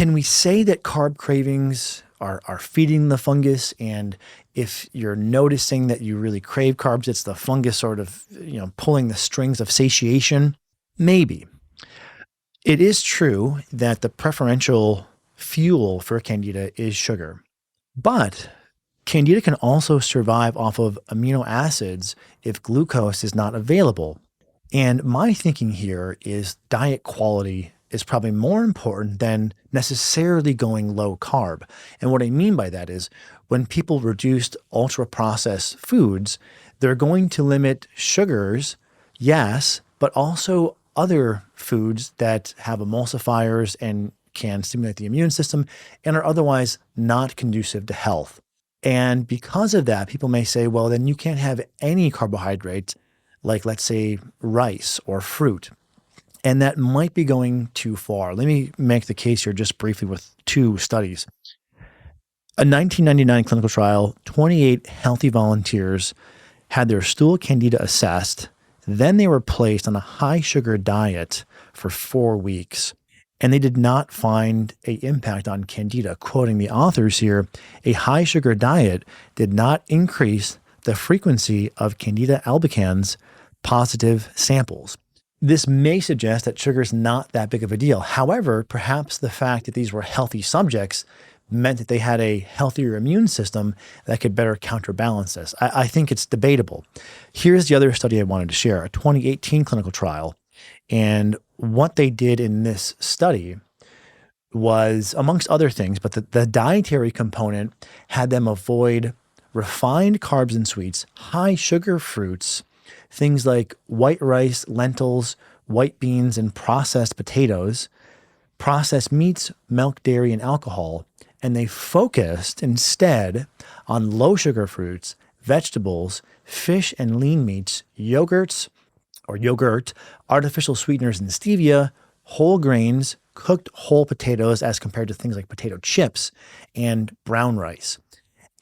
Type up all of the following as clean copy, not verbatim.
Can we say that carb cravings are feeding the fungus? And if you're noticing that you really crave carbs, it's the fungus sort of, pulling the strings of satiation? Maybe. It is true that the preferential fuel for Candida is sugar, but Candida can also survive off of amino acids if glucose is not available. And my thinking here is diet quality is probably more important than necessarily going low carb. And what I mean by that is when people reduced ultra processed foods, they're going to limit sugars, yes, but also other foods that have emulsifiers and can stimulate the immune system and are otherwise not conducive to health. And because of that, people may say, well, then you can't have any carbohydrates like, let's say, rice or fruit. And that might be going too far. Let me make the case here just briefly with two studies. A 1999 clinical trial, 28 healthy volunteers had their stool candida assessed. Then they were placed on a high sugar diet for 4 weeks. And they did not find an impact on candida. Quoting the authors here, a high sugar diet did not increase the frequency of Candida albicans positive samples. This may suggest that sugar is not that big of a deal. However, perhaps the fact that these were healthy subjects meant that they had a healthier immune system that could better counterbalance this. I think it's debatable. Here's the other study I wanted to share, a 2018 clinical trial. And what they did in this study was, amongst other things, but the dietary component had them avoid refined carbs and sweets, high sugar fruits, things like white rice, lentils, white beans, and processed potatoes, processed meats, milk, dairy, and alcohol. And they focused instead on low sugar fruits, vegetables, fish and lean meats, yogurt, artificial sweeteners and stevia, whole grains, cooked whole potatoes as compared to things like potato chips, and brown rice.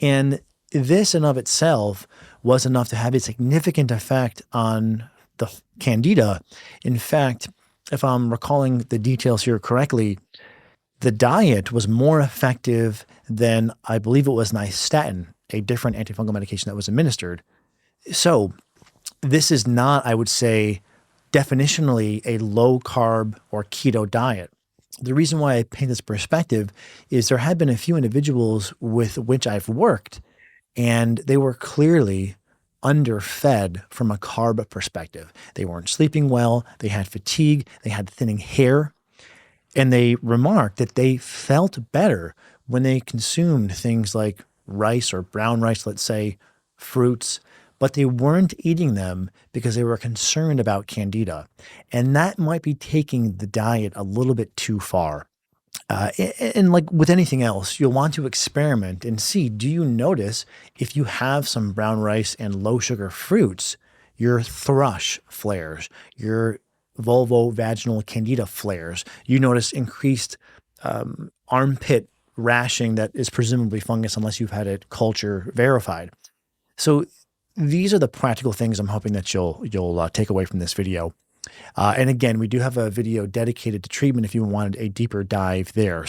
And this in of itself was enough to have a significant effect on the candida. In fact, if I'm recalling the details here correctly, the diet was more effective than, I believe it was nystatin, a different antifungal medication that was administered. So this is not, I would say, definitionally a low carb or keto diet. The reason why I paint this perspective is there have been a few individuals with which I've worked, and they were clearly underfed from a carb perspective. They weren't sleeping well, they had fatigue, they had thinning hair, and they remarked that they felt better when they consumed things like rice or brown rice, let's say, fruits, but they weren't eating them because they were concerned about candida. And that might be taking the diet a little bit too far. And like with anything else, you'll want to experiment and see, do you notice if you have some brown rice and low sugar fruits, your thrush flares, your vulvovaginal candida flares, you notice increased armpit rashing that is presumably fungus unless you've had it culture verified. So these are the practical things I'm hoping that you'll take away from this video. And again, we do have a video dedicated to treatment if you wanted a deeper dive there.